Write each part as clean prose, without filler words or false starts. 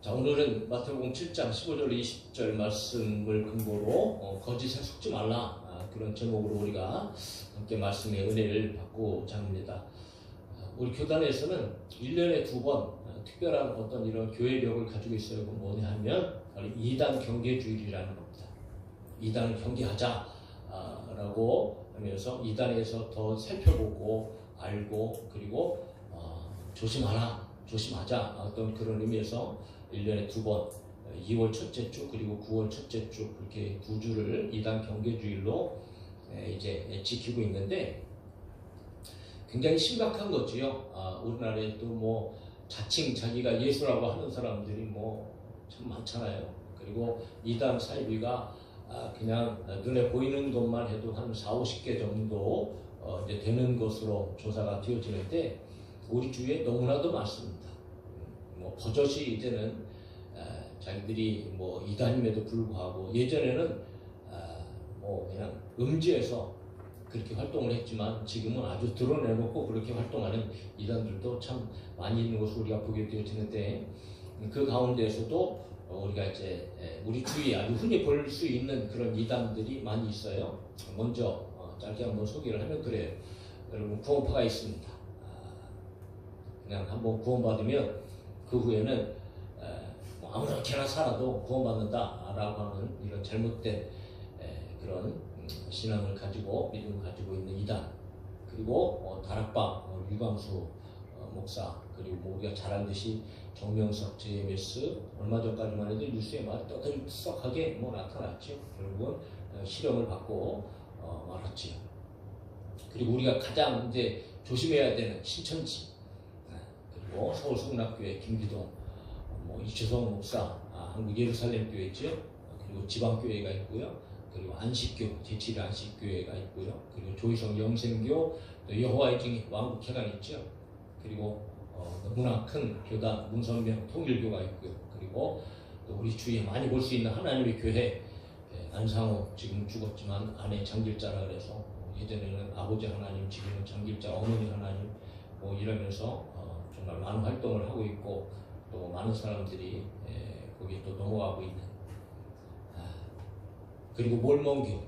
자, 오늘은 마태복음 7장 15절 20절 말씀을 근거로 거짓에 속지 말라, 그런 제목으로 우리가 함께 말씀의 은혜를 받고자 합니다. 우리 교단에서는 1년에 2번 특별한 어떤 이런 교회력을 가지고 있어요. 그건 뭐냐 하면 바로 2단 경계주일이라는 겁니다. 2단을 경계하자라고 하면서 2단에서 더 살펴보고 알고 그리고 조심하자 어떤 그런 의미에서 1년에 2번 2월 첫째 주 그리고 9월 첫째 주 그렇게 2주를 2단 경계주일로 이제 지키고 있는데 굉장히 심각한 거지요. 우리나라에도 뭐 자칭 자기가 예수라고 하는 사람들이 뭐 참 많잖아요. 그리고 2단 사이비가 그냥 눈에 보이는 것만 해도 한 40-50개 정도 이제 되는 것으로 조사가 되어지는데 우리 주위에 너무나도 많습니다. 뭐 버젓이 이제는 자기들이 뭐 2단임에도 불구하고 예전에는 뭐 그냥 음지에서 그렇게 활동을 했지만 지금은 아주 드러내놓고 그렇게 활동하는 이단들도 참 많이 있는 것을 우리가 보게 되어지는데 그 가운데에서도 우리가 이제 우리 주위에 아주 흔히 볼 수 있는 그런 이단들이 많이 있어요. 먼저 짧게 한번 소개를 하면 그래요. 여러분 구원파가 있습니다. 그냥 한번 구원받으면 그 후에는 아무렇게나 살아도 구원받는다라고 하는 이런 잘못된 그런 신앙을 가지고 믿음을 가지고 있는 이단, 그리고 다락방 유광수 목사, 그리고 뭐 우리가 잘 알듯이 정명석 JMS 얼마 전까지만 해도 뉴스에 막 떠들썩하게 뭐 나타났죠. 결국은 실형을 받고 말았지요. 그리고 우리가 가장 이제 조심해야 되는 신천지, 그리고 서울 성락교회 김기동, 뭐 이채성 목사, 한국 예루살렘 교회 있죠. 그리고 지방교회가 있고요. 그리고 안식교, 제7 안식교회가 있고요. 그리고 조희성 영생교, 또 여호와의 증인 왕국회관 있죠. 그리고 너무나 큰 교단 문선명 통일교가 있고요. 그리고 또 우리 주위에 많이 볼 수 있는 하나님의 교회, 안상호 지금 죽었지만 아내 장길자라 그래서 예전에는 아버지 하나님, 지금은 장길자 어머니 하나님 뭐 이러면서 정말 많은 활동을 하고 있고 또 많은 사람들이 거기에 또 넘어가고 있는, 그리고 몰몬교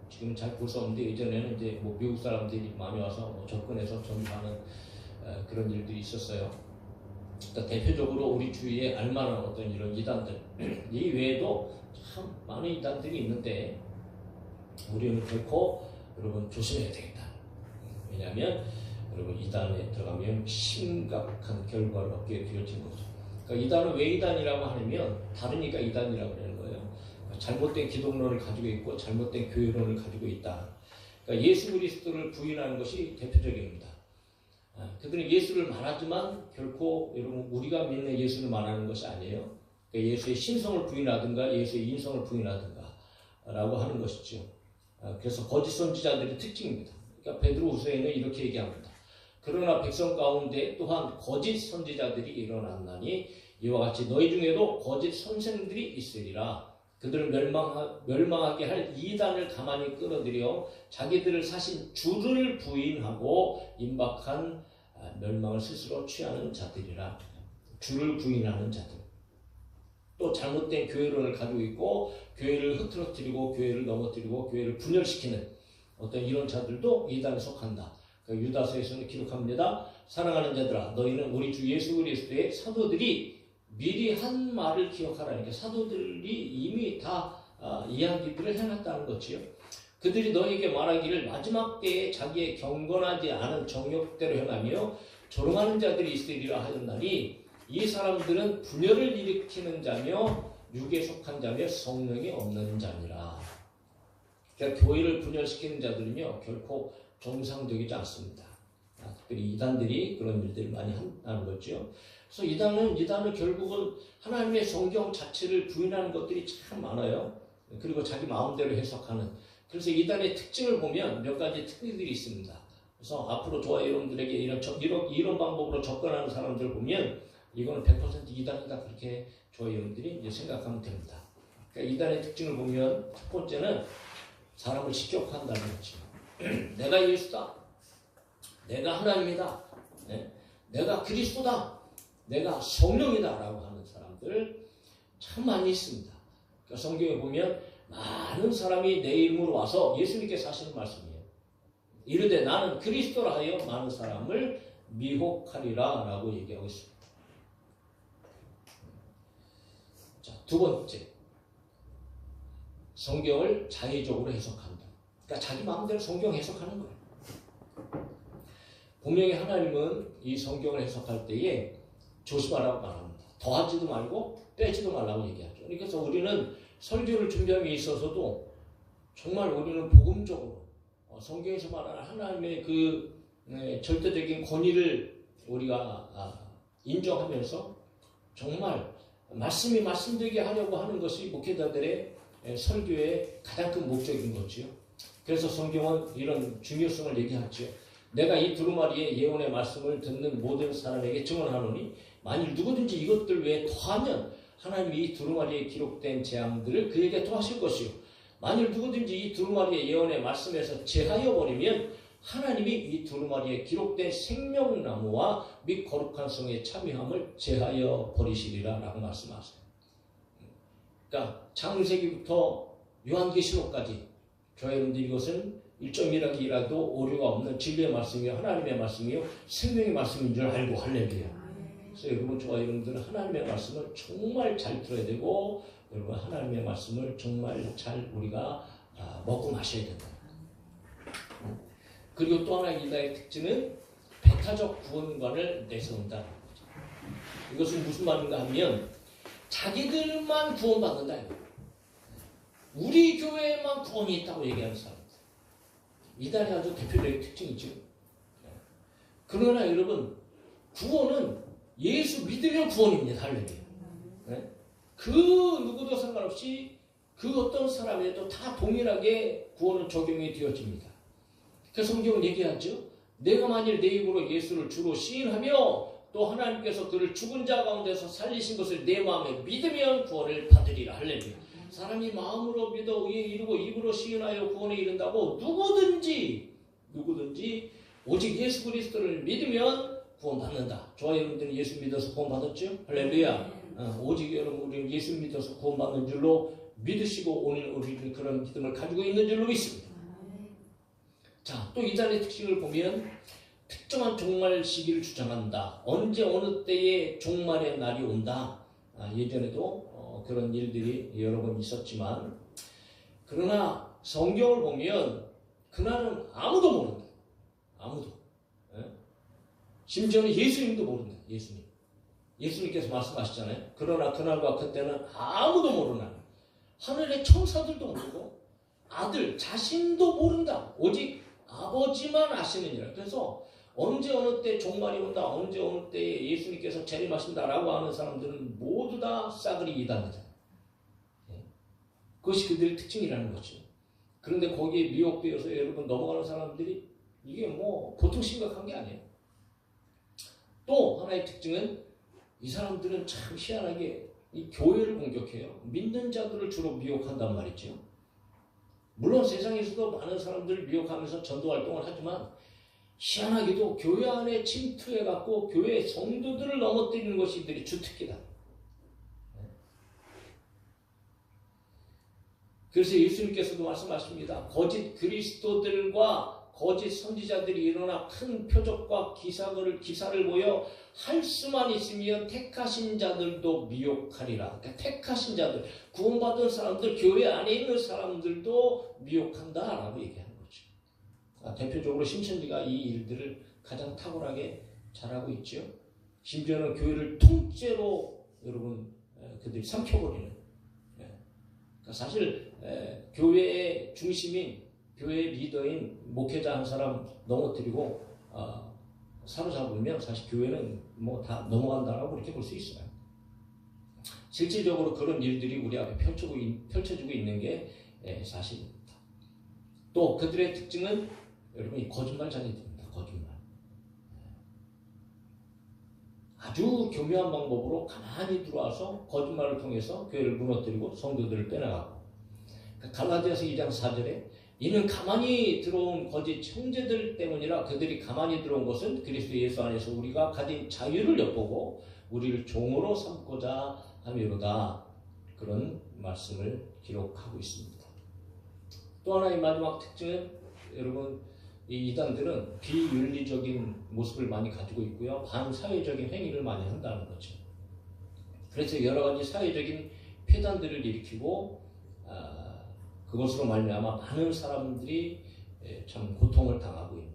지금 잘 볼 수 없는데 예전에는 이제 뭐 미국 사람들이 많이 와서 뭐 접근해서 전파하는 그런 일들이 있었어요. 그러니까 대표적으로 우리 주위에 알만한 어떤 이런 이단들 이 외에도 참 많은 이단들이 있는데 우리는 결코 여러분 조심해야 되겠다. 왜냐하면 여러분 이단에 들어가면 심각한 결과를 얻게 되어진 거죠. 그러니까 이단은 왜 이단이라고 하냐면 다르니까 이단이라고 하는 거예요. 잘못된 기독론을 가지고 있고 잘못된 교회론을 가지고 있다. 그러니까 예수 그리스도를 부인하는 것이 대표적입니다. 그들은 예수를 말하지만 결코 여러분 우리가 믿는 예수를 말하는 것이 아니에요. 그러니까 예수의 신성을 부인하든가 예수의 인성을 부인하든가 라고 하는 것이죠. 그래서 거짓 선지자들의 특징입니다. 그러니까 베드로후서에는 이렇게 얘기합니다. 그러나 백성 가운데 또한 거짓 선지자들이 일어났나니 이와 같이 너희 중에도 거짓 선생들이 있으리라. 그들을 멸망하게 할 이단을 가만히 끌어들여 자기들을 사신 주를 부인하고 임박한 멸망을 스스로 취하는 자들이라. 주를 부인하는 자들. 또 잘못된 교회론을 가지고 있고 교회를 흐트러뜨리고 교회를 넘어뜨리고 교회를 분열시키는 어떤 이런 자들도 이단에 속한다. 유다서에서는 기록합니다. 사랑하는 자들아, 너희는 우리 주 예수 그리스도의 사도들이 미리 한 말을 기억하라. 그러니까 사도들이 이미 다 이야기들을 해놨다는 거지요. 그들이 너희에게 말하기를 마지막 때에 자기의 경건하지 않은 정욕대로 행하며 조롱하는 자들이 있으리라 하였나니 이 사람들은 분열을 일으키는 자며 육에 속한 자며 성령이 없는 자니라. 그러니까 교회를 분열시키는 자들은요 결코 정상적이지 않습니다. 특별히 이단들이 그런 일들을 많이 한다는 거죠. 그래서 이단은 결국은 하나님의 성경 자체를 부인하는 것들이 참 많아요. 그리고 자기 마음대로 해석하는. 그래서 이단의 특징을 보면 몇 가지 특징들이 있습니다. 그래서 앞으로 저와 여러분들에게 이런 방법으로 접근하는 사람들을 보면 이거는 100% 이단이다 그렇게 저와 여러분들이 이제 생각하면 됩니다. 그러니까 이단의 특징을 보면 첫 번째는 사람을 직격한다는 거죠. 내가 예수다. 내가 하나님이다. 내가 그리스도다. 내가 성령이다라고 하는 사람들 참 많이 있습니다. 그러니까 성경에 보면 많은 사람이 내 이름으로 와서 예수님께서 하시는 말씀이에요. 이르되 나는 그리스도라 하여 많은 사람을 미혹하리라 라고 얘기하고 있습니다. 자, 두 번째, 성경을 자의적으로 해석한다. 그러니까 자기 마음대로 성경 해석하는 거예요. 분명히 하나님은 이 성경을 해석할 때에 조심하라고 말합니다. 더하지도 말고 빼지도 말라고 얘기하죠. 그래서 우리는 설교를 준비함에 있어서도 정말 우리는 복음적으로 성경에서 말하는 하나님의 그 절대적인 권위를 우리가 인정하면서 정말 말씀이 말씀되게 하려고 하는 것이 목회자들의 설교의 가장 큰 목적인 거지요. 그래서 성경은 이런 중요성을 얘기하죠. 내가 이 두루마리의 예언의 말씀을 듣는 모든 사람에게 증언하노니 만일 누구든지 이것들 외에 더하면 하나님이 이 두루마리에 기록된 재앙들을 그에게 더하실 것이요 만일 누구든지 이 두루마리의 예언의 말씀에서 제하여 버리면 하나님이 이 두루마리에 기록된 생명나무와 및 거룩한 성의 참여함을 제하여 버리시리라 라고 말씀하세요. 그러니까 창세기부터 요한계시록까지 저와 여러분들 이것은 1.1학기라도 오류가 없는 진리의 말씀이요 하나님의 말씀이요 생명의 말씀인 줄 알고 할렐루야. 그래서 여러분 저와 여러분들은 하나님의 말씀을 정말 잘 들어야 되고 여러분 하나님의 말씀을 정말 잘 우리가 먹고 마셔야 된다. 그리고 또 하나 이다의 특징은 배타적 구원관을 내세운다는 거죠. 이것은 무슨 말인가 하면 자기들만 구원받는다 이거예요. 우리 교회에만 구원이 있다고 얘기하는 사람들. 이단의 아주 대표적인 특징이죠. 그러나 여러분 구원은 예수 믿으면 구원입니다. 할렐루야. 네? 그 누구도 상관없이 그 어떤 사람에도 다 동일하게 구원은 적용이 되어집니다. 그 성경은 얘기하죠. 내가 만일 내 입으로 예수를 주로 시인하며 또 하나님께서 그를 죽은 자 가운데서 살리신 것을 내 마음에 믿으면 구원을 받으리라. 할렐루야. 사람이 마음으로 믿어 의에 이르고 입으로 시인하여 구원에 이른다고 누구든지 오직 예수 그리스도를 믿으면 구원받는다. 저와 여러분들은 예수 믿어서 구원받았죠? 할렐루야. 오직 여러분 우리는 예수 믿어서 구원받는 줄로 믿으시고 오늘 우리는 그런 믿음을 가지고 있는 줄로 믿습니다. 자, 또 이단의 특징을 보면 특정한 종말 시기를 주장한다. 언제 어느 때에 종말의 날이 온다. 예전에도 그런 일들이 여러 번 있었지만 그러나 성경을 보면 그날은 아무도 모른다. 아무도. 심지어는 예수님도 모른다. 예수님께서 말씀하시잖아요. 그러나 그날과 그때는 아무도 모르나 하늘의 천사들도 모르고 아들 자신도 모른다. 오직 아버지만 아시느니라. 그래서 언제 어느 때 종말이 온다. 언제 어느 때에 예수님께서 재림하신다라고 하는 사람들은 모두 다 싸그리 이단이다. 그것이 그들의 특징이라는 거죠. 그런데 거기에 미혹되어서 여러분 넘어가는 사람들이 이게 뭐 보통 심각한 게 아니에요. 또 하나의 특징은 이 사람들은 참 희한하게 이 교회를 공격해요. 믿는 자들을 주로 미혹한단 말이죠. 물론 세상에서도 많은 사람들을 미혹하면서 전도활동을 하지만 희한하게도 교회 안에 침투해갖고 교회 성도들을 넘어뜨리는 것이 이들의 주특기다. 그래서 예수님께서도 말씀하십니다. 거짓 그리스도들과 거짓 선지자들이 일어나 큰 표적과 기사를 보여 할 수만 있으면 택하신 자들도 미혹하리라. 그러니까 택하신 자들, 구원받은 사람들, 교회 안에 있는 사람들도 미혹한다라고 얘기하는 거죠. 대표적으로 신천지가 이 일들을 가장 탁월하게 잘하고 있죠. 심지어는 교회를 통째로 여러분 그들이 삼켜버리는. 그러니까 사실 교회의 중심인 교회의 리더인 목회자 한 사람 넘어뜨리고 사로잡으면 사실 교회는 뭐 다 넘어간다라고 그렇게 볼 수 있어요. 실질적으로 그런 일들이 우리 앞에 펼쳐지고 있는 게 사실입니다. 또 그들의 특징은 여러분 거짓말쟁이들입니다. 거짓말. 아주 교묘한 방법으로 가만히 들어와서 거짓말을 통해서 교회를 무너뜨리고 성도들을 빼나가고 갈라디아서 2장 4절에 이는 가만히 들어온 거짓 형제들 때문이라 그들이 가만히 들어온 것은 그리스도 예수 안에서 우리가 가진 자유를 엿보고 우리를 종으로 삼고자 함이로다. 그런 말씀을 기록하고 있습니다. 또 하나의 마지막 특징은 여러분 이 이단들은 비윤리적인 모습을 많이 가지고 있고요. 반사회적인 행위를 많이 한다는 거죠. 그래서 여러 가지 사회적인 폐단들을 일으키고 그것으로 말미암아 많은 사람들이 참 고통을 당하고 있는.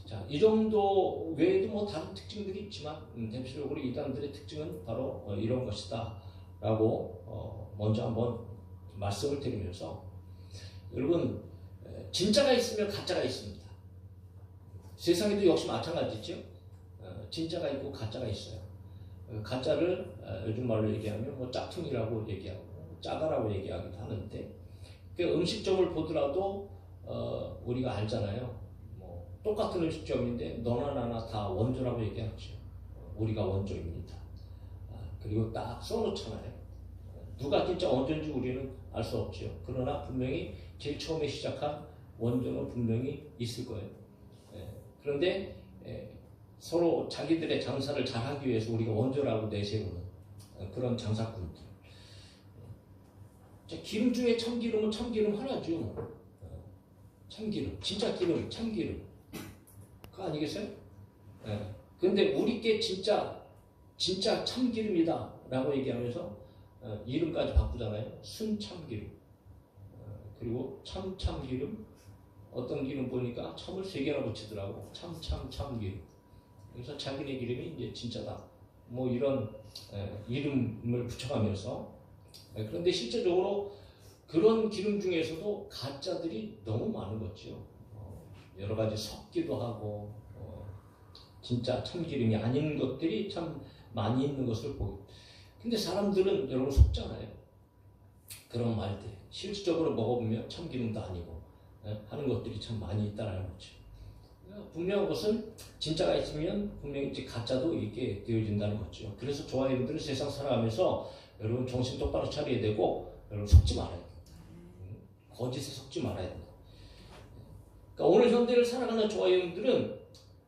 자, 이 정도 외에도 뭐 다른 특징들이 있지만 대표적으로 이단들의 특징은 바로 이런 것이다라고 먼저 한번 말씀을 드리면서 여러분 진짜가 있으면 가짜가 있습니다. 세상에도 역시 마찬가지죠. 진짜가 있고 가짜가 있어요. 가짜를 요즘 말로 얘기하면 뭐 짝퉁이라고 얘기하고 짜다라고 얘기하기도 하는데 음식점을 보더라도 우리가 알잖아요. 뭐 똑같은 음식점인데 너나 나나 다 원조라고 얘기하죠. 우리가 원조입니다. 그리고 딱 써놓잖아요. 누가 진짜 원조인지 우리는 알 수 없죠. 그러나 분명히 제일 처음에 시작한 원조는 분명히 있을 거예요. 그런데 서로 자기들의 장사를 잘하기 위해서 우리가 원조라고 내세우는 그런 장사꾼들. 기름 중에 참기름은 참기름 하나죠. 참기름, 진짜 기름, 참기름. 그거 아니겠어요? 그런데 우리께 진짜 참기름이다 라고 얘기하면서 이름까지 바꾸잖아요. 순참기름. 그리고 참기름. 어떤 기름 보니까 참을 3개나 붙이더라고. 참기름. 그래서 자기네 기름이 이제 진짜다. 뭐 이런 이름을 붙여가면서 그런데 실제적으로 그런 기름 중에서도 가짜들이 너무 많은 거죠. 여러 가지 섞기도 하고 진짜 참기름이 아닌 것들이 참 많이 있는 것을 보고. 근데 사람들은 여러분 속잖아요. 그런 말들 실질적으로 먹어보면 참기름도 아니고 하는 것들이 참 많이 있다는 거죠. 분명한 것은 진짜가 있으면 분명히 이제 가짜도 있게 되어진다는 거죠. 그래서 저와 여러분들은 세상 살아가면서 여러분 정신 똑바로 차려야 되고 여러분 속지 말아야 됩니다. 거짓에 속지 말아야 됩니다. 그러니까 오늘 현대를 살아가는 저와 여러분들은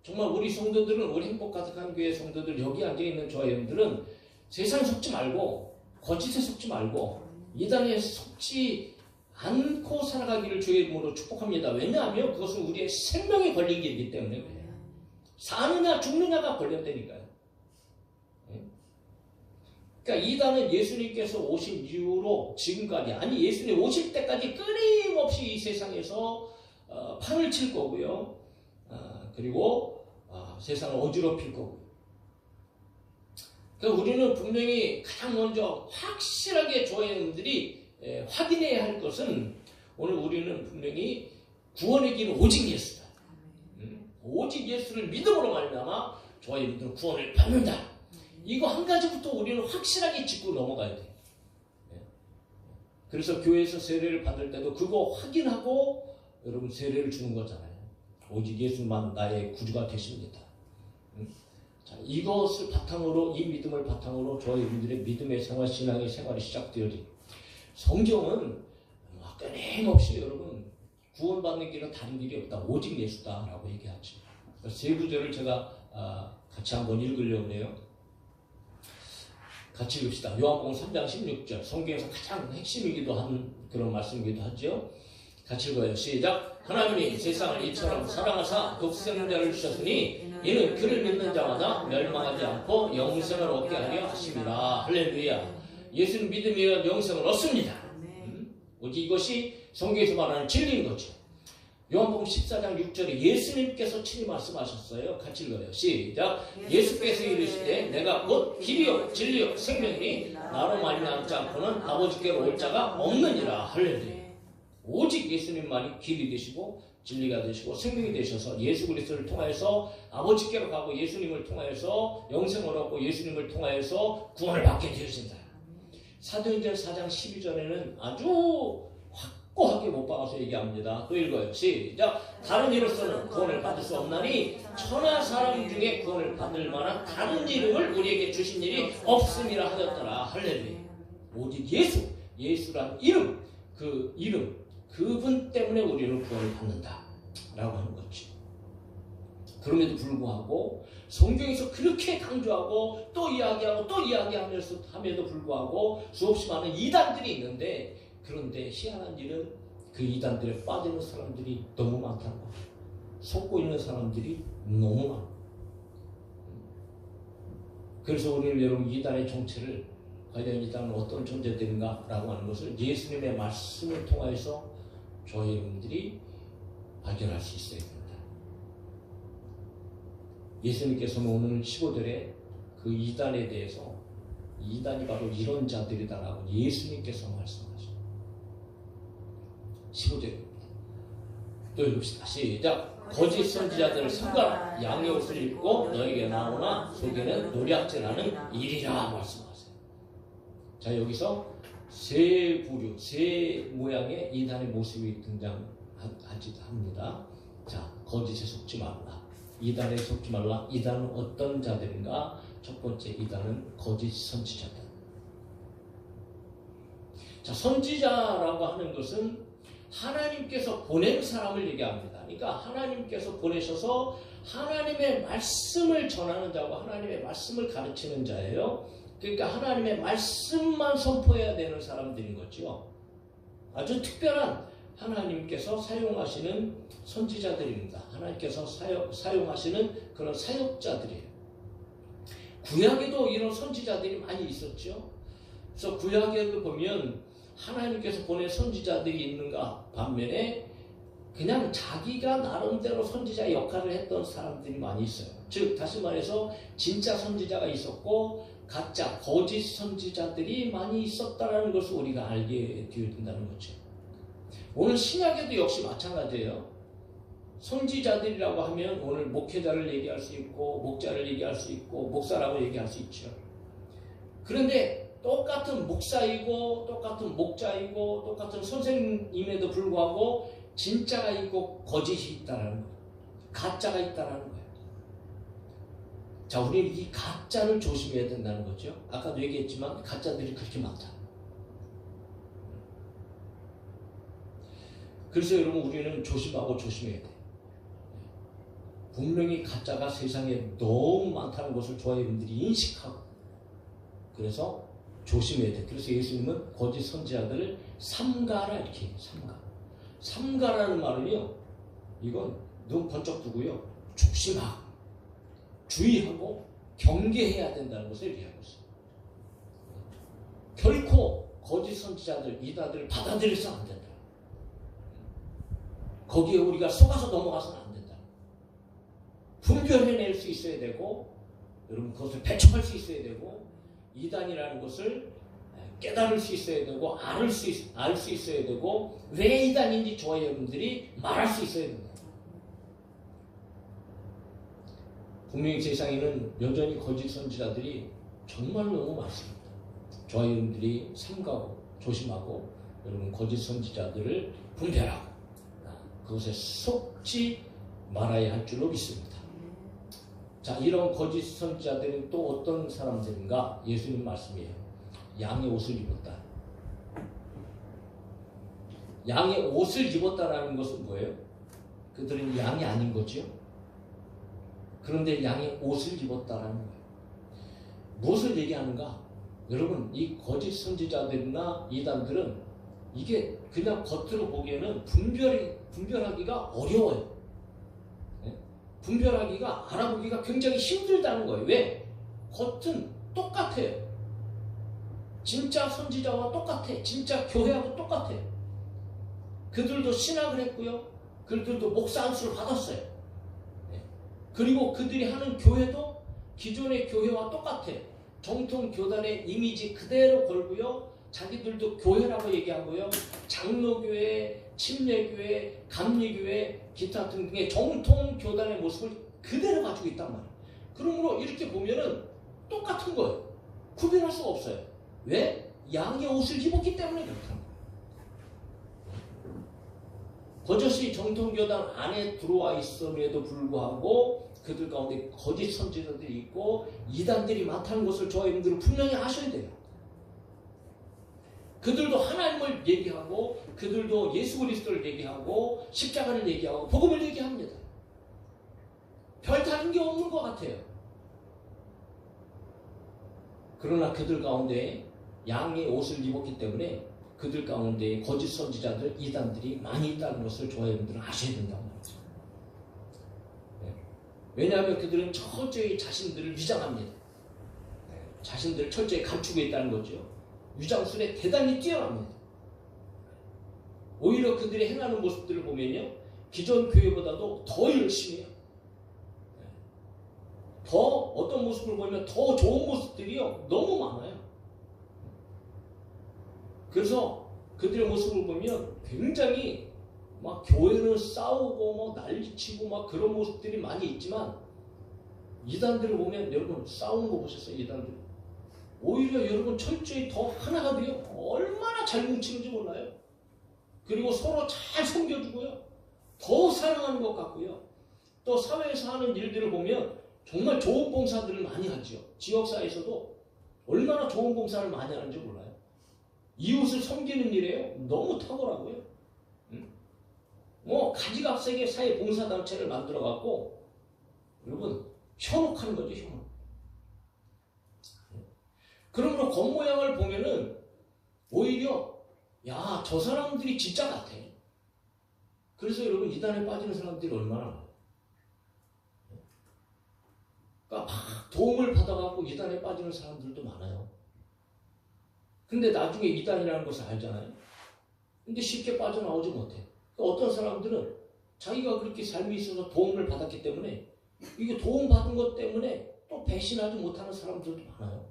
정말 우리 성도들은 우리 행복 가득한 교회 성도들 여기 앉아있는 저와 여러분들은 세상에 속지 말고 거짓에 속지 말고 이단에 속지 않고 살아가기를 주의 이름으로 축복합니다. 왜냐하면 그것은 우리의 생명에 걸린 길이기 때문에 그래요. 사느냐 죽느냐가 걸렸다니까요. 그러니까 이단은 예수님께서 오신 이후로 지금까지 아니 예수님 오실 때까지 끊임없이 이 세상에서 판을 칠 거고요. 그리고 세상을 어지럽힐 거고요. 그러니까 우리는 분명히 가장 먼저 확실하게 저희들이 확인해야 할 것은 오늘 우리는 분명히 구원의 길은 오직 예수다. 오직 예수를 믿음으로 말미암아 저희들은 구원을 받는다. 이거 한 가지부터 우리는 확실하게 짚고 넘어가야 돼요. 그래서 교회에서 세례를 받을 때도 그거 확인하고 여러분 세례를 주는 거잖아요. 오직 예수만 나의 구주가 되십니다. 자, 이것을 바탕으로 이 믿음을 바탕으로 저희들의 믿음의 생활, 신앙의 생활이 시작되어진 성경은 끊임없이 여러분 구원받는 길은 다른 길이 없다. 오직 예수다라고 얘기하죠. 세 구절을 제가 같이 한번 읽으려고 해요. 같이 읽읍시다. 요한복음 3장 16절 성경에서 가장 핵심이기도 한 그런 말씀이기도 하죠. 같이 읽어요. 시작. 하나님이 세상을 이처럼 사랑하사 독생자를 주셨으니 이는 그를 믿는 자마다 멸망하지 않고 영생을 얻게 하려 하심이라. 할렐루야. 예수는 믿음이여 영생을 얻습니다. 오직 이것이 성경에서 말하는 진리인 거죠. 요한복음 14장 6절에 예수님께서 친히 말씀하셨어요. 같이 읽어요. 시작. 예수께서 이르시되 내가 곧 길이요 진리요 생명이니 나로 말미암지 않고는 아버지께로 올 자가 없느니라. 할렐루야. 오직 예수님만이 길이 되시고 진리가 되시고 생명이 되셔서 예수 그리스도를 통하여서 아버지께로 가고 예수님을 통하여서 영생을 얻고 예수님을 통하여서 구원을 받게 되어진다. 사도행전 4장 12절에는 아주 확고하게 못 박아서 얘기합니다. 또 읽어요. 시작. 다른 이로서는 구원을 받을 수 없나니 천하 사람 중에 구원을 받을 만한 다른 이름을 우리에게 주신 일이 없음이라 하였더라. 할렐루야. 오직 예수, 예수란 이름, 그 이름 그분 때문에 우리는 구원을 받는다 라고 하는 거지. 그럼에도 불구하고 성경에서 그렇게 강조하고 또 이야기하고 또 이야기하면서 불구하고 수없이 많은 이단들이 있는데, 그런데 희한한 일은 그 이단들에 빠지는 사람들이 너무 많다는 거예요. 속고 있는 사람들이 너무 많아요. 그래서 우리는 여러분 이단의 정체를, 과연 이단은 어떤 존재들인가 라고 하는 것을 예수님의 말씀을 통하여서 저희 여러분들이 발견할 수 있어야 됩니다. 예수님께서는 오늘 15절에 그 이단에 대해서 이단이 바로 이런 자들이다라고 예수님께서 말씀하셨습니다. 15절입니다. 또 읽읍시다. 시작. 거짓 선지자들을 삼가라. 양의 옷을 입고 너에게 나오나 속에는 노략질하는 일이라 말씀하세요. 자, 여기서 세 부류, 세 모양의 이단의 모습이 등장합니다. 자, 거짓에 속지 말라. 이단에 속지 말라. 이단은 어떤 자들인가? 첫 번째, 이단은 거짓 선지자다. 자, 선지자라고 하는 것은 하나님께서 보낸 사람을 얘기합니다. 그러니까 하나님께서 보내셔서 하나님의 말씀을 전하는 자고 하나님의 말씀을 가르치는 자예요. 그러니까 하나님의 말씀만 선포해야 되는 사람들인 거죠. 아주 특별한 하나님께서 사용하시는 선지자들입니다. 하나님께서 사용하시는 그런 사역자들이에요. 구약에도 이런 선지자들이 많이 있었죠. 그래서 구약에도 보면 하나님께서 보낸 선지자들이 있는가 반면에 그냥 자기가 나름대로 선지자 역할을 했던 사람들이 많이 있어요. 즉 다시 말해서 진짜 선지자가 있었고 가짜 거짓 선지자들이 많이 있었다는 것을 우리가 알게 되어야 된다는 거죠. 오늘 신약에도 역시 마찬가지예요. 선지자들이라고 하면 오늘 목회자를 얘기할 수 있고 목자를 얘기할 수 있고 목사라고 얘기할 수 있죠. 그런데 똑같은 목사이고 똑같은 목자이고 똑같은 선생님에도 불구하고 진짜가 있고 거짓이 있다는 거예요. 가짜가 있다는 거예요. 자, 우리는 이 가짜를 조심해야 된다는 거죠. 아까도 얘기했지만 가짜들이 그렇게 많다. 그래서 여러분 우리는 조심하고 조심해야 돼요. 분명히 가짜가 세상에 너무 많다는 것을 저희 분들이 인식하고 그래서 조심해야 돼. 그래서 예수님은 거짓 선지자들을 삼가라 이렇게 해요. 삼가라는 말은요, 이건 눈 번쩍 뜨고요, 조심하고 주의하고 경계해야 된다는 것을 얘기하고 있어요. 결코 거짓 선지자들, 이단들을 받아들여서 안 된다. 거기에 우리가 속아서 넘어가서는 안 된다. 분별해낼 수 있어야 되고, 여러분 그것을 배척할 수 있어야 되고, 이단이라는 것을 깨달을 수 있어야 되고, 알 수 있어야 되고, 왜 이단인지 저희 여러분들이 말할 수 있어야 된다. 분명히 세상에는 여전히 거짓 선지자들이 정말 너무 많습니다. 저희 여러분들이 삼가고 조심하고 여러분 거짓 선지자들을 분별하고 그것에 속지 말아야 할 줄로 믿습니다. 자, 이런 거짓 선지자들은 또 어떤 사람들인가? 예수님 말씀이에요. 양의 옷을 입었다. 양의 옷을 입었다라는 것은 뭐예요? 그들은 양이 아닌 거죠. 그런데 양의 옷을 입었다라는 거예요. 무엇을 얘기하는가? 여러분, 이 거짓 선지자들이나 이단들은 이게 그냥 겉으로 보기에는 분별하기가 어려워요. 분별하기가, 알아보기가 굉장히 힘들다는 거예요. 왜? 겉은 똑같아요. 진짜 선지자와 똑같아. 진짜 교회하고 똑같아. 그들도 신학을 했고요. 그들도 목사 안수를 받았어요. 그리고 그들이 하는 교회도 기존의 교회와 똑같아. 정통 교단의 이미지 그대로 걸고요. 자기들도 교회라고 얘기하고요. 장로교회, 침례교회, 감리교회, 기타 등등의 정통 교단의 모습을 그대로 가지고 있단 말이에요. 그러므로 이렇게 보면은 똑같은 거예요. 구별할 수가 없어요. 왜? 양의 옷을 입었기 때문에 그렇다는 거예요. 버젓이 정통교단 안에 들어와 있음에도 불구하고 그들 가운데 거짓 선지자들이 있고 이단들이 많다는 것을 저희들은 분명히 아셔야 돼요. 그들도 하나님을 얘기하고 그들도 예수 그리스도를 얘기하고 십자가를 얘기하고 복음을 얘기합니다. 별 다른 게 없는 것 같아요. 그러나 그들 가운데 양의 옷을 입었기 때문에 그들 가운데 거짓 선지자들, 이단들이 많이 있다는 것을 저와 여러분들은 아셔야 된다고 말이죠. 왜냐하면 그들은 철저히 자신들을 위장합니다. 자신들을 철저히 감추고 있다는 거죠. 위장술에 대단히 뛰어납니다. 오히려 그들이 행하는 모습들을 보면요, 기존 교회보다도 더 열심히 해요. 더 어떤 모습을 보면 더 좋은 모습들이요 너무 많아요. 그래서 그들의 모습을 보면 굉장히 막 교회는 싸우고 뭐 난리치고 막 그런 모습들이 많이 있지만, 이단들을 보면 여러분 싸우는 거 보셨어요? 이단들 오히려 여러분 철저히 더 하나가 돼요. 얼마나 잘 뭉치는지 몰라요. 그리고 서로 잘 섬겨주고요, 더 사랑하는 것 같고요. 또 사회에서 하는 일들을 보면 정말 좋은 봉사들을 많이 하죠. 지역사회에서도 얼마나 좋은 봉사를 많이 하는지 몰라요. 이웃을 섬기는 일에요 너무 탁월하고요. 뭐 가지각색의 사회 봉사단체를 만들어갖고 여러분 현혹하는 거죠, 현혹. 그러므로 겉모양을 보면은 오히려 야, 저 사람들이 진짜 같아. 그래서 여러분 이단에 빠지는 사람들이 얼마나 많아요. 그러니까 막 도움을 받아갖고 이단에 빠지는 사람들도 많아요. 근데 나중에 이단이라는 것을 알잖아요. 근데 쉽게 빠져나오지 못해. 그러니까 어떤 사람들은 자기가 그렇게 삶이 있어서 도움을 받았기 때문에 이게 도움받은 것 때문에 또 배신하지 못하는 사람들도 많아요.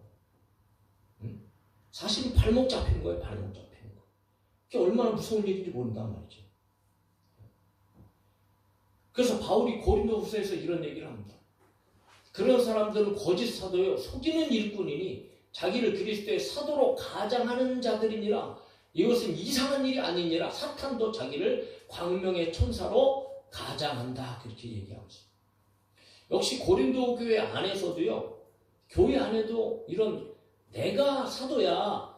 사실은 발목 잡히는 거예요. 발목 잡히는 거. 그게 얼마나 무서운 일인지 모른단 말이죠. 그래서 바울이 고린도후서에서 이런 얘기를 합니다. 그런 사람들은 거짓 사도요 속이는 일꾼이니 자기를 그리스도의 사도로 가장하는 자들이니라. 이것은 이상한 일이 아니니라. 사탄도 자기를 광명의 천사로 가장한다. 그렇게 얘기하고 있습니다. 역시 고린도 교회 안에서도요, 교회 안에도 이런 내가 사도야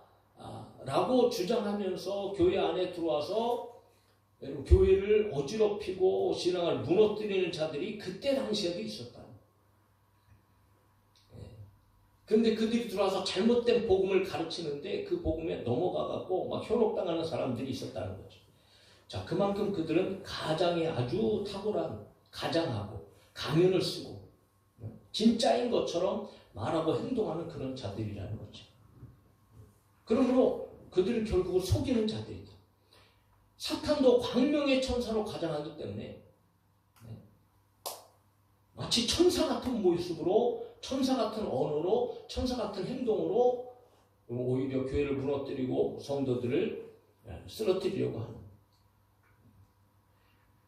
라고 주장하면서 교회 안에 들어와서 교회를 어지럽히고 신앙을 무너뜨리는 자들이 그때 당시에도 있었다. 근데 그들이 들어와서 잘못된 복음을 가르치는데 그 복음에 넘어가갖고 막 현혹당하는 사람들이 있었다는 거죠. 자, 그만큼 그들은 가장에 아주 탁월한, 가장하고 가면을 쓰고 진짜인 것처럼 말하고 행동하는 그런 자들이라는 거죠. 그러므로 그들은 결국은 속이는 자들이다. 사탄도 광명의 천사로 가장하기 때문에 마치 천사 같은 모습으로, 천사 같은 언어로, 천사 같은 행동으로 오히려 교회를 무너뜨리고 성도들을 쓰러뜨리려고 하는.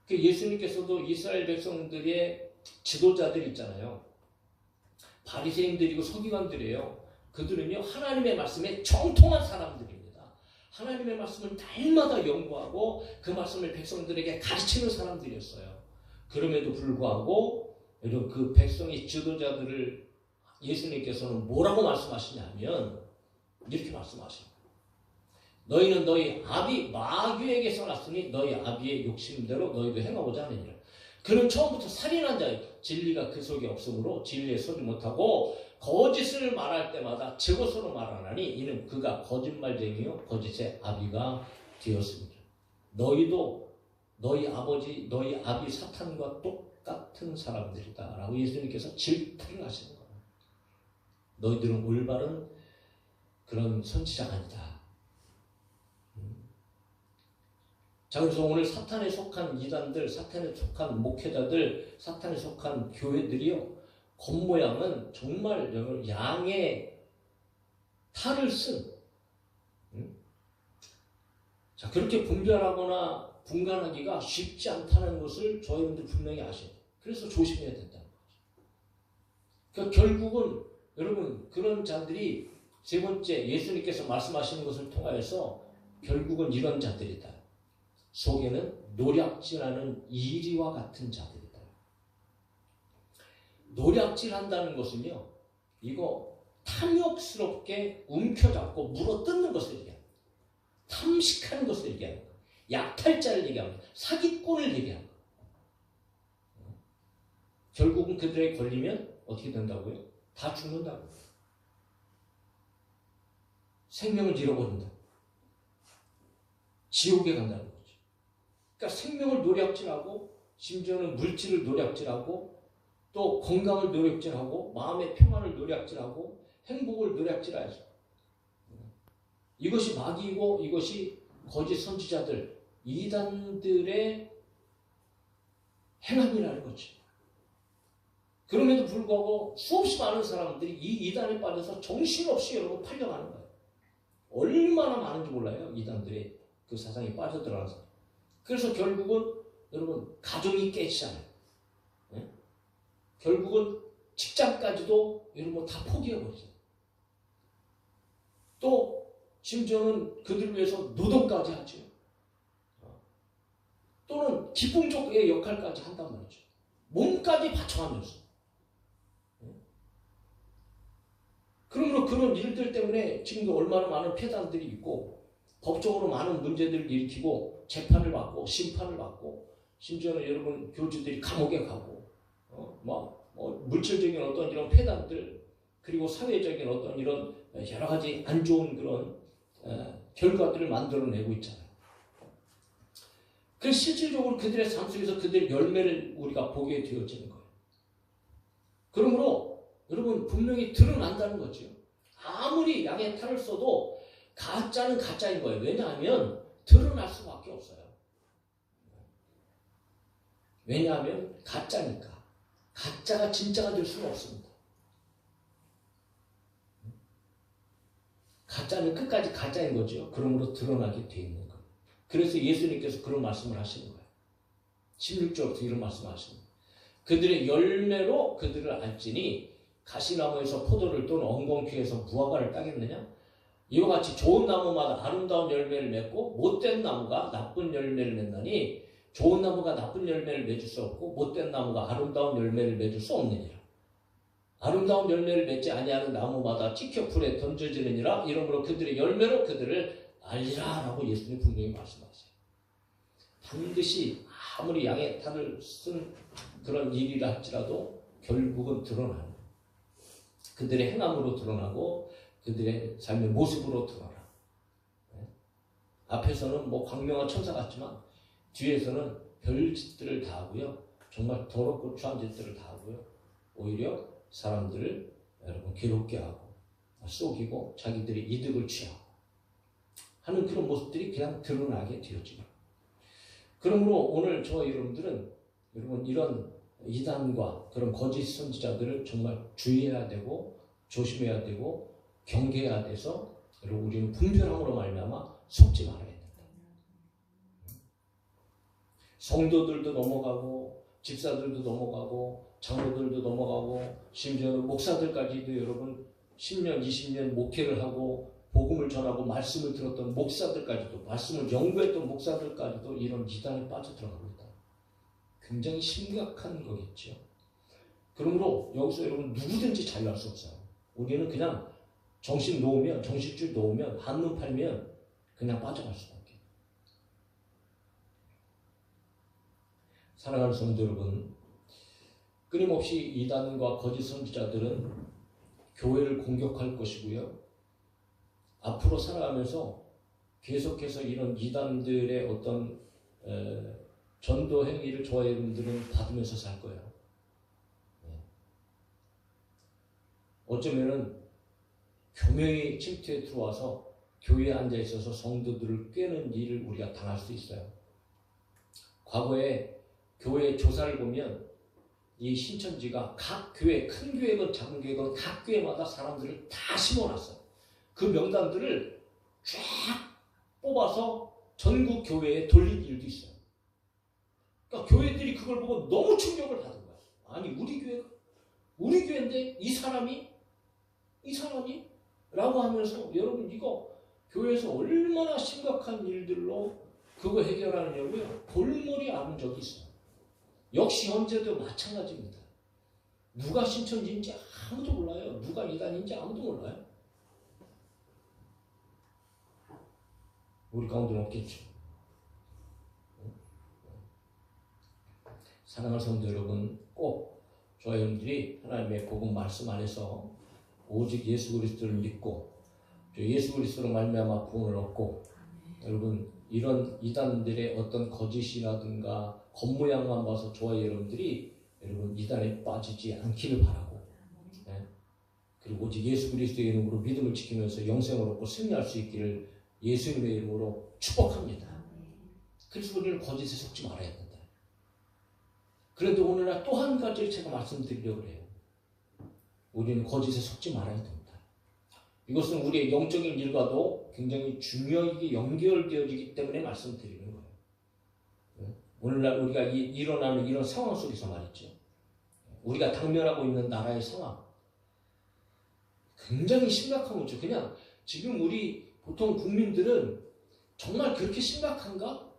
예수님께서도 이스라엘 백성들의 지도자들 있잖아요. 바리새인들이고 서기관들이에요. 그들은요 하나님의 말씀에 정통한 사람들입니다. 하나님의 말씀을 날마다 연구하고 그 말씀을 백성들에게 가르치는 사람들이었어요. 그럼에도 불구하고 여러분 그 백성의 지도자들을 예수님께서는 뭐라고 말씀하시냐면 이렇게 말씀하십니다. 너희는 너희 아비 마귀에게서 났으니 너희 아비의 욕심대로 너희도 행하고자 하느니라. 그는 처음부터 살인한 자예요. 진리가 그 속에 없으므로 진리에 서지 못하고 거짓을 말할 때마다 제 것으로 말하나니 이는 그가 거짓말쟁이요 거짓의 아비가 되었습니다. 너희도 너희 아버지 너희 아비 사탄과 똑같은 사람들이다 라고 예수님께서 질타를 하시는 거예요. 너희들은 올바른 그런 선지자가 아니다. 자, 그래서 오늘 사탄에 속한 이단들, 사탄에 속한 목회자들, 사탄에 속한 교회들이요, 겉모양은 정말 양의 탈을 쓴, 자, 그렇게 분별하거나 분간하기가 쉽지 않다는 것을 저희분들 분명히 아셔야 돼요. 그래서 조심해야 된다는 거죠. 그러니까 결국은 여러분 그런 자들이 세 번째 예수님께서 말씀하시는 것을 통하여서 결국은 이런 자들이다. 속에는 노략질하는 이리와 같은 자들이다. 노략질한다는 것은요, 이거 탐욕스럽게 움켜잡고 물어뜯는 것을 얘기합니다. 탐식하는 것을 얘기하는 거예요. 약탈자를 얘기하는 거예요. 사기꾼을 얘기하는 거예요. 결국은 그들에게 걸리면 어떻게 된다고요? 다 죽는다고요. 생명을 잃어버린다. 지옥에 간다는 거죠. 그러니까 생명을 노략질하고 심지어는 물질을 노략질하고 또 건강을 노략질하고 마음의 평안을 노략질하고 행복을 노략질하여서 이것이 마귀이고 이것이 거짓 선지자들 이단들의 행함이라는 거죠. 그럼에도 불구하고 수없이 많은 사람들이 이 이단에 빠져서 정신없이 여러분 팔려가는 거예요. 얼마나 많은지 몰라요. 이단들의 그 사상에 빠져들어가서. 그래서 결국은 여러분 가정이 깨지잖아요. 네? 결국은 직장까지도 여러분 다 포기해버리죠. 또 심지어는 그들을 위해서 노동까지 하죠. 또는 기쁨족의 역할까지 한단 말이죠. 몸까지 바쳐가면서. 그러므로 그런 일들 때문에 지금도 얼마나 많은 폐단들이 있고 법적으로 많은 문제들을 일으키고 재판을 받고 심판을 받고 심지어는 여러분 교주들이 감옥에 가고 물질적인 어떤 이런 폐단들 그리고 사회적인 어떤 이런 여러 가지 안 좋은 그런 결과들을 만들어내고 있잖아요. 그래서 실질적으로 그들의 삶 속에서 그들의 열매를 우리가 보게 되어지는 거예요. 그러므로 여러분 분명히 드러난다는 거죠. 아무리 양의 탈을 써도 가짜는 가짜인 거예요. 왜냐하면 드러날 수밖에 없어요. 왜냐하면 가짜니까. 가짜가 진짜가 될 수는 없습니다. 가짜는 끝까지 가짜인 거죠. 그러므로 드러나게 돼 있는 거예요. 그래서 예수님께서 그런 말씀을 하시는 거예요. 16절부터 이런 말씀을 하시는 거예요. 그들의 열매로 그들을 알지니 가시나무에서 포도를 또는 엉겅퀴에서 무화과를 따겠느냐? 이와 같이 좋은 나무마다 아름다운 열매를 맺고 못된 나무가 나쁜 열매를 맺나니 좋은 나무가 나쁜 열매를 맺을 수 없고 못된 나무가 아름다운 열매를 맺을 수 없느니라. 아름다운 열매를 맺지 아니하는 나무마다 찍혀 불에 던져지느니라. 이러므로 그들의 열매로 그들을 알리라 라고 예수님 분명히 말씀하세요. 반드시 아무리 양의 탈을 쓴 그런 일이라 할지라도 결국은 드러나는 그들의 행함으로 드러나고 그들의 삶의 모습으로 드러나. 앞에서는 뭐 광명한 천사 같지만 뒤에서는 별짓들을 다 하고요. 정말 더럽고 추한 짓들을 다 하고요. 오히려 사람들을 여러분 괴롭게 하고 속이고 자기들이 이득을 취하고 하는 그런 모습들이 그냥 드러나게 되어지고. 그러므로 오늘 저와 여러분들은 여러분 이런 이단과 그런 거짓 선지자들을 정말 주의해야 되고 조심해야 되고 경계해야 돼서 여러분 우리는 분별함으로 말미암아 속지 말아야 된다. 성도들도 넘어가고 집사들도 넘어가고 장로들도 넘어가고 심지어는 목사들까지도 여러분 10년 20년 목회를 하고 복음을 전하고 말씀을 들었던 목사들까지도 말씀을 연구했던 목사들까지도 이런 이단에 빠져들어가고 있다. 굉장히 심각한 거겠죠. 그러므로 여기서 여러분 누구든지 자유할 수 없어요. 우리는 그냥 정신줄 놓으면 한눈 팔면 그냥 빠져갈 수밖에. 사랑하는 성도 여러분, 끊임없이 이단과 거짓 선지자들은 교회를 공격할 것이고요. 앞으로 살아가면서 계속해서 이런 이단들의 어떤 전도 행위를 저와 여러분들은 받으면서 살 거예요. 어쩌면은 교명이 침투에 들어와서 교회에 앉아 있어서 성도들을 꿰는 일을 우리가 당할 수 있어요. 과거에 교회 조사를 보면 이 신천지가 각 교회, 큰 교회건 작은 교회건 각 교회마다 사람들을 다 심어놨어요. 그 명단들을 쫙 뽑아서 전국 교회에 돌린 일도 있어요. 그러니까 교회들이 그걸 보고 너무 충격을 받은 거야. 아니 우리 교회인데 이 사람이? 라고 하면서 여러분 이거 교회에서 얼마나 심각한 일들로 그거 해결하느냐고요. 골머리 앓은 적이 있어요. 역시 현재도 마찬가지입니다. 누가 신천지인지 아무도 몰라요. 누가 이단인지 아무도 몰라요. 우리 가운데는 없겠죠. 사랑하는 성도 여러분, 꼭 저와 여러분들이 하나님의 복음 말씀 안에서 오직 예수 그리스도를 믿고 예수 그리스도로 말미암아 구원을 얻고, 여러분 이런 이단들의 어떤 거짓이라든가 겉모양만 봐서 저와 여러분들이 여러분 이단에 빠지지 않기를 바라고, 그리고 오직 예수 그리스도의 이름으로 믿음을 지키면서 영생을 얻고 승리할 수 있기를 예수님의 이름으로 축복합니다. 그래서 우리는 거짓에 속지 말아야 된다. 그런데 오늘날 또 한 가지를 제가 말씀드리려고 해요. 우리는 거짓에 속지 말아야 됩니다. 이것은 우리의 영적인 일과도 굉장히 중요하게 연결되어지기 때문에 말씀드리는 거예요. 오늘날 우리가 일어나는 이런 상황 속에서 말이죠. 우리가 당면하고 있는 나라의 상황, 굉장히 심각한 거죠. 그냥 지금 우리 보통 국민들은 정말 그렇게 심각한가?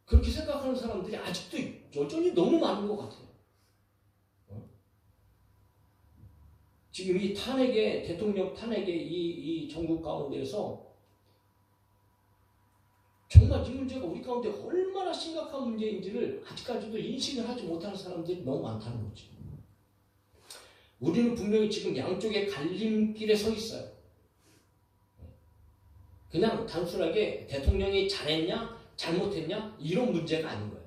그렇게 생각하는 사람들이 아직도 여전히 너무 많은 것 같아요. 지금 이 탄핵의, 대통령 탄핵의 이 전국 가운데에서 정말 이 문제가 우리 가운데 얼마나 심각한 문제인지를 아직까지도 인식을 하지 못하는 사람들이 너무 많다는 거죠. 우리는 분명히 지금 양쪽의 갈림길에 서 있어요. 그냥 단순하게 대통령이 잘했냐, 잘못했냐, 이런 문제가 아닌 거예요.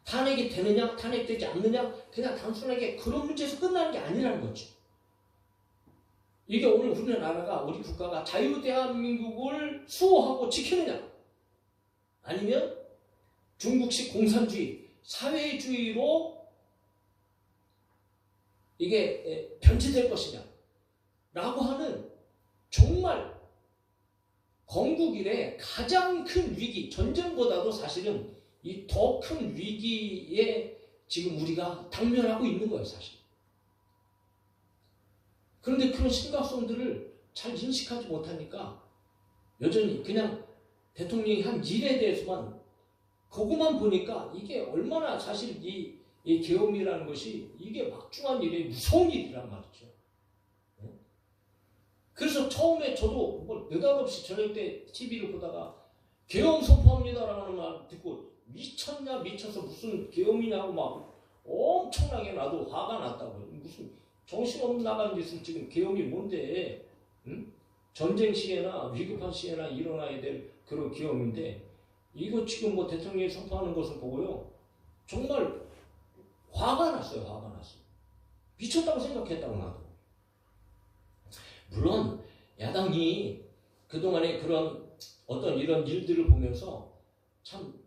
탄핵이 되느냐, 탄핵되지 않느냐, 그냥 단순하게 그런 문제에서 끝나는 게 아니라는 거죠. 이게 오늘 우리나라가, 우리 국가가 자유대한민국을 수호하고 지키느냐, 아니면 중국식 공산주의, 사회주의로 이게 변질될 것이냐 라고 하는 정말 건국 이래 가장 큰 위기, 전쟁보다도 사실은 이 더 큰 위기에 지금 우리가 당면하고 있는 거예요, 사실. 그런데 그런 심각성들을 잘 인식하지 못하니까 여전히 그냥 대통령이 한 일에 대해서만, 그것만 보니까 이게 얼마나 사실 이 계엄이라는 것이 이게 막중한 일이 무서운 일이란 말이죠. 그래서 처음에 저도 뭐 느닷없이 저녁 때 TV를 보다가 계엄 선포합니다라는 말 듣고 미쳤냐, 미쳐서 무슨 계엄이냐고 막 엄청나게 나도 화가 났다고요. 무슨 정신없는 나간 짓을 지금 계엄이 뭔데, 응? 전쟁 시에나 위급한 시에나 일어나야 될 그런 계엄인데, 이거 지금 뭐 대통령이 선포하는 것을 보고요, 정말 화가 났어요. 화가 났어요. 미쳤다고 생각했다고 나도. 물론 야당이 그동안에 그런 어떤 이런 일들을 보면서 참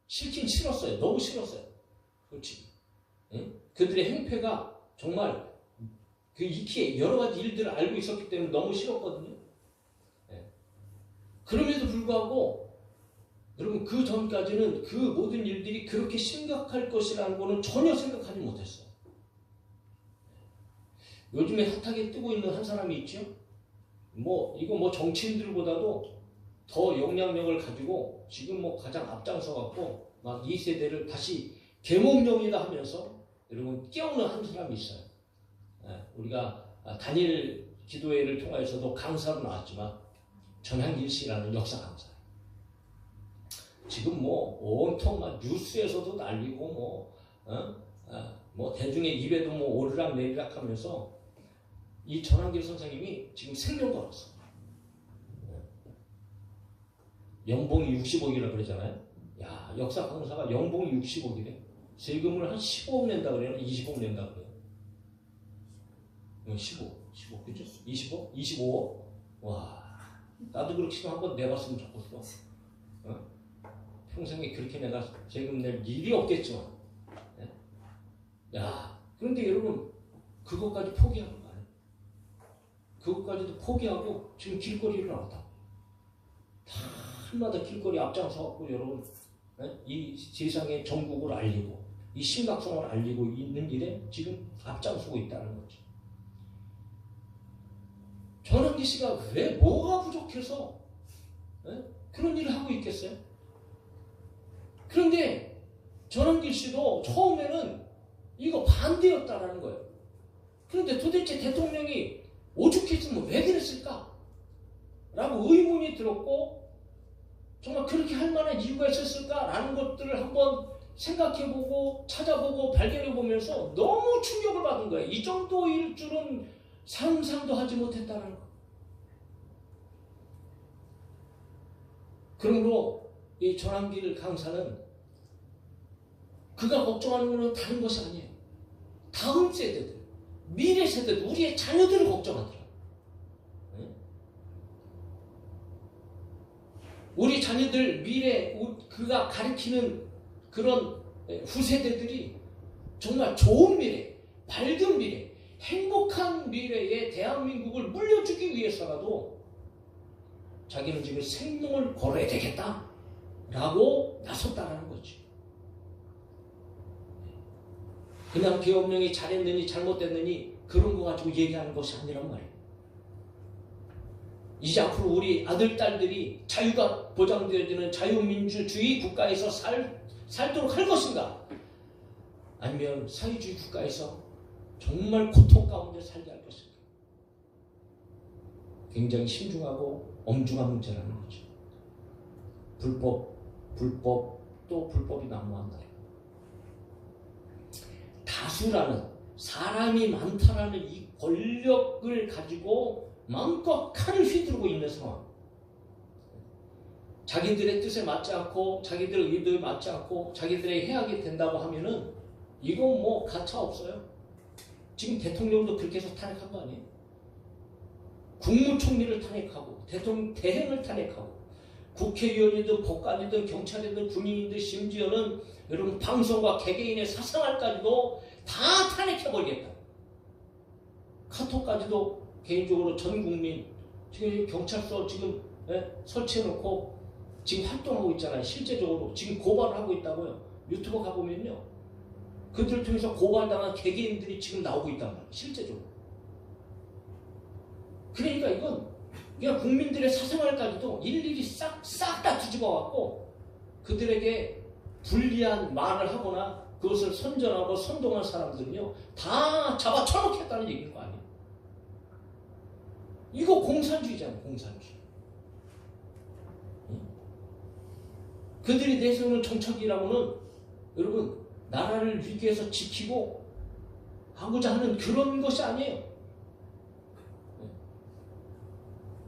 싫긴 싫었어요. 너무 싫었어요. 솔직히. 응? 그들의 행패가 정말 그 익히 여러 가지 일들을 알고 있었기 때문에 너무 싫었거든요. 네. 그럼에도 불구하고 여러분, 그 전까지는 그 모든 일들이 그렇게 심각할 것이라는 거는 전혀 생각하지 못했어요. 요즘에 핫하게 뜨고 있는 한 사람이 있죠. 이거 정치인들보다도 더 영향력을 가지고 지금 가장 앞장서 갖고 막 이 세대를 다시 계몽령이다 하면서 여러분 깨우는 한 사람이 있어요. 우리가 단일 기도회를 통해서도 강사로 나왔지만 전향길 씨라는 역사 강사. 지금 온통 뉴스에서도 날리고 대중의 입에도 오르락 내리락 하면서 이 전환길 선생님이 지금 생명 걸었어. 연봉이 60억이라 그러잖아요. 야, 역사 강사가 연봉이 60억이래. 세금을 한 15억 낸다 그래요? 20억 낸다 그래요? 15, 그죠? 20억? 25억? 와, 나도 그렇게 좀 한번 내봤으면 좋겠어. 평생에 그렇게 내가 세금 낼 일이 없겠지만. 야, 그런데 여러분, 그것까지 포기하는 거 아니에요? 그것까지도 포기하고 지금 길거리를 나왔다. 날마다 길거리 앞장서갖고 여러분, 이 세상의 전국을 알리고 이 심각성을 알리고 있는 일에 지금 앞장서고 있다는 거죠. 전환기 씨가 왜 뭐가 부족해서 그런 일을 하고 있겠어요? 그런데 전환기 씨도 처음에는 이거 반대였다라는 거예요. 그런데 도대체 대통령이 오죽했으면 왜 그랬을까? 라고 의문이 들었고, 정말 그렇게 할 만한 이유가 있었을까라는 것들을 한번 생각해보고 찾아보고 발견해보면서 너무 충격을 받은 거예요. 이 정도일 줄은 상상도 하지 못했다는 거. 그러므로 이 전환길 강사는 그가 걱정하는 것은 다른 것이 아니에요. 다음 세대들, 미래 세대들, 우리의 자녀들을 걱정하더라. 우리 자녀들 미래, 그가 가르치는 그런 후세대들이 정말 좋은 미래, 밝은 미래, 행복한 미래에 대한민국을 물려주기 위해서라도 자기는 지금 생명을 걸어야 되겠다라고 나섰다라는 거지. 그냥 계엄령이 잘했느니 잘못됐느니 그런 거 가지고 얘기하는 것이 아니란 말이에요. 이제 앞으로 우리 아들, 딸들이 자유가 보장되어지는 자유민주주의 국가에서 살도록 할 것인가? 아니면 사회주의 국가에서 정말 고통 가운데 살게 할 것인가? 굉장히 신중하고 엄중한 문제라는 거죠. 불법, 또 불법이 난무한다. 다수라는, 사람이 많다라는 이 권력을 가지고 마음껏 칼을 휘두르고 있는 상황. 자기들의 뜻에 맞지 않고, 자기들의 의도에 맞지 않고, 자기들의 해악이 된다고 하면은 이건 뭐 가차 없어요. 지금 대통령도 그렇게 해서 탄핵한 거 아니에요? 국무총리를 탄핵하고, 대통령 대행을 탄핵하고, 국회의원이든 법관이든 경찰이든 군인이든 심지어는 여러분 방송과 개개인의 사생활까지도 다 탄핵해버리겠다. 카톡까지도 개인적으로 전 국민, 지금 경찰서 지금 설치해놓고 지금 활동하고 있잖아요. 실제적으로 지금 고발을 하고 있다고요. 유튜브 가보면요, 그들을 통해서 고발당한 개개인들이 지금 나오고 있단 말이에요. 실제적으로. 그러니까 이건 그냥 국민들의 사생활까지도 일일이 싹 다 뒤집어갖고 그들에게 불리한 말을 하거나 그것을 선전하고 선동한 사람들은요 다 잡아 쳐놓겠다는 얘기인 거 아니에요. 이거 공산주의잖아요. 공산주의. 그들이 내세우는 정책이라고는 여러분 나라를 위기에서 지키고 하고자 하는 그런 것이 아니에요.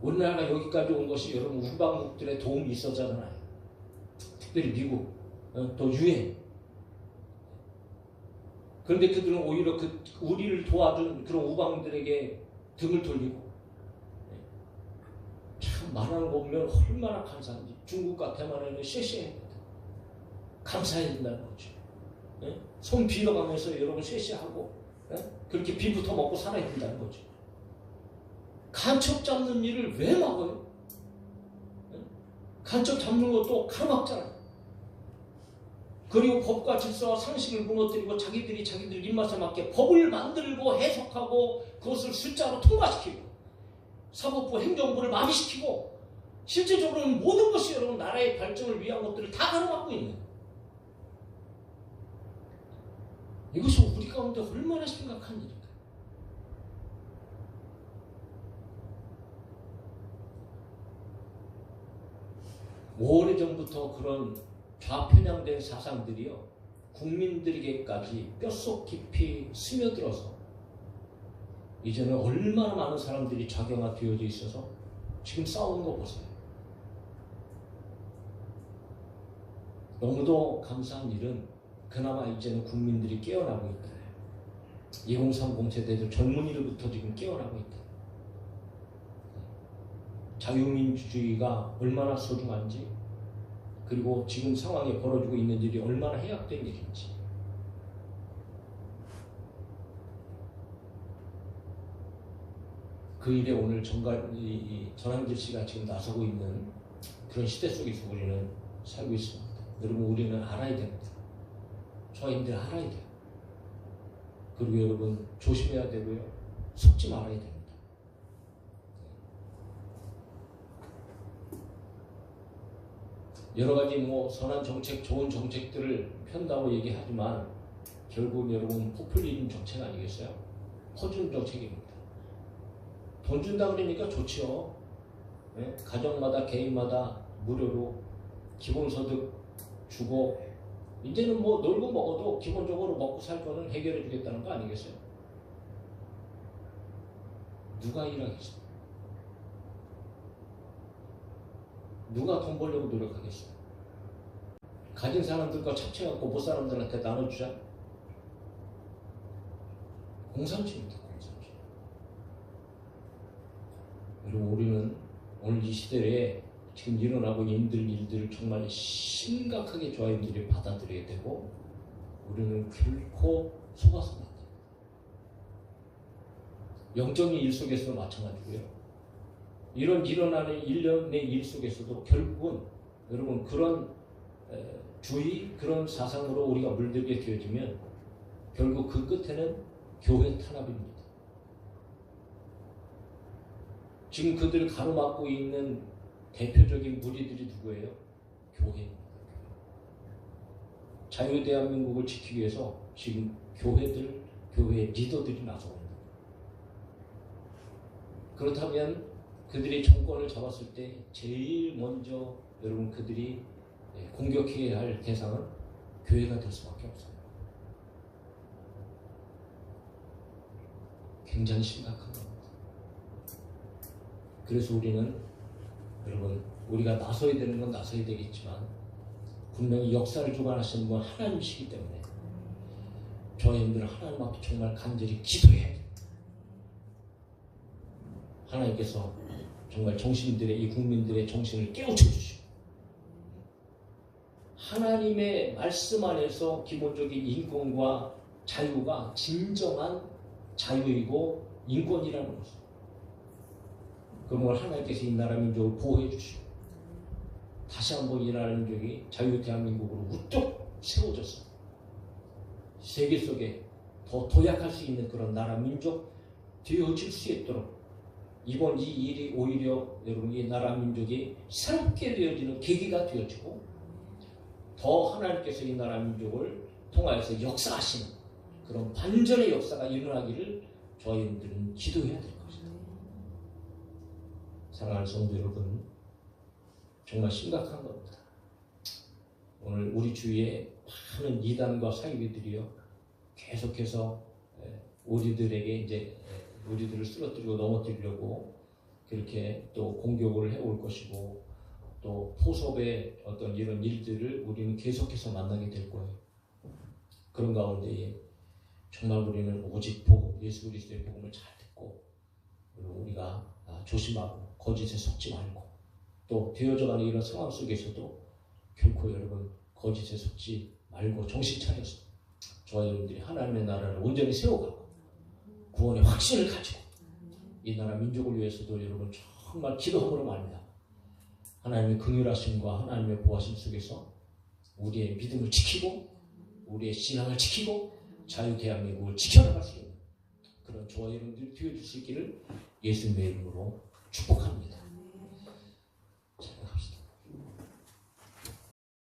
우리나라가 여기까지 온 것이 여러분 우방국들의 도움이 있었잖아요. 특별히 미국, 또 유엔. 그런데 그들은 오히려 우리를 도와준 그런 우방들에게 등을 돌리고, 참 말하는 거 보면 얼마나 감사한지. 중국과 대만에는 쉐쉐 감사해야 된다는 거죠. 손 빌어가면서 여러분 쉐쉐하고 그렇게 비부터 먹고 살아야 된다는 거죠. 간첩 잡는 일을 왜 막아요? 간첩 잡는 것도 가로막잖아요. 그리고 법과 질서와 상식을 무너뜨리고 자기들 입맛에 맞게 법을 만들고 해석하고 그것을 숫자로 통과시키고 사법부, 행정부를 마비시키고 실제적으로는 모든 것이 여러분 나라의 발전을 위한 것들을 다 가로막고 있는, 이것이 우리 가운데 얼마나 심각한 일인가. 오래전부터 그런 좌편향된 사상들이요 국민들에게까지 뼛속 깊이 스며들어서 이제는 얼마나 많은 사람들이 작용화되어져 있어서 지금 싸우는 거 보세요. 너무도 감사한 일은 그나마 이제는 국민들이 깨어나고 있다. 2030 세대들 젊은이들부터 지금 깨어나고 있다. 자유민주주의가 얼마나 소중한지, 그리고 지금 상황에 벌어지고 있는 일이 얼마나 해악된 일인지. 그 일에 오늘 전환길 씨가 지금 나서고 있는 그런 시대 속에서 우리는 살고 있습니다. 여러분 우리는 알아야 됩니다. 저희들 알아야 돼요. 그리고 여러분 조심해야 되고요. 속지 말아야 됩니다. 여러 가지 선한 정책, 좋은 정책들을 편다고 얘기하지만 결국 여러분 포퓰리즘 정책 아니겠어요? 퍼주는 정책입니다. 돈 준다 그러니까 좋죠. 가정마다 개인마다 무료로 기본소득 주고 이제는 뭐 놀고 먹어도 기본적으로 먹고 살 거는 해결해 주겠다는 거 아니겠어요? 누가 일하겠어요? 누가 돈 벌려고 노력하겠어요? 가진 사람들과 합쳐갖고 못 사람들한테 나눠주자. 공산주의입니다. 공산주의. 그리고 우리는 오늘 이 시대에 지금 일어나고 있는 일들을 정말 심각하게 저희들이 받아들여야 되고 우리는 결코 속아서는 안 됩니다. 영적인 일 속에서도 마찬가지고요. 이런 일어나는 일련의 일 속에서도 결국은 여러분 그런 주의 그런 사상으로 우리가 물들게 되어지면 결국 그 끝에는 교회 탄압입니다. 지금 그들을 가로막고 있는 대표적인 무리들이 누구예요? 교회입니다. 자유대한민국을 지키기 위해서 지금 교회 리더들이 나서고 있는 거예요. 그렇다면 그들이 정권을 잡았을 때 제일 먼저 여러분 그들이 공격해야 할 대상은 교회가 될 수밖에 없어요. 굉장히 심각한 겁니다. 그래서 우리는 여러분 우리가 나서야 되는 건 나서야 되겠지만 분명히 역사를 주관하시는 건 하나님이시기 때문에 저희들은 하나님 앞에 정말 간절히 기도해야 돼요. 하나님께서 정말 이 국민들의 정신을 깨우쳐 주시고 하나님의 말씀 안에서 기본적인 인권과 자유가 진정한 자유이고 인권이라는 것을 그걸 하나님께서 이 나라 민족을 보호해 주시고 다시 한번 이 나라 민족이 자유 대한민국으로 우뚝 세워져서 세계 속에 더 도약할 수 있는 그런 나라 민족 되어질 수 있도록 이번 이 일이 오히려 여러분 이 나라 민족이 새롭게 되어지는 계기가 되어지고 더 하나님께서 이 나라 민족을 통하여서 역사하시는 그런 반전의 역사가 일어나기를 저희들은 기도해야 될 것입니다. 사랑하는 성도 여러분, 정말 심각한 겁니다. 오늘 우리 주위에 많은 이단과 사이비들이요 계속해서 우리들에게 이제 우리들을 쓰러뜨리고 넘어뜨리려고 그렇게 또 공격을 해올 것이고 또 포섭의 어떤 이런 일들을 우리는 계속해서 만나게 될 거예요. 그런 가운데에 정말 우리는 오직 복음, 예수 그리스도의 복음을 잘 듣고 그리고 우리가 조심하고 거짓에 속지 말고 또 되어져가는 이런 상황 속에서도 결코 여러분 거짓에 속지 말고 정신 차려서 저와 여러분들이 하나님의 나라를 온전히 세워가고 구원의 확신을 가지고 이 나라 민족을 위해서도 여러분 정말 기도함으로 말입니다. 하나님의 긍휼하심과 하나님의 보호하심 속에서 우리의 믿음을 지키고 우리의 신앙을 지키고 자유 대한민국을 지켜나갈 수 있는 그런 저와 여러분들이 되어줄 수 있기를 예수님의 이름으로 축복합니다.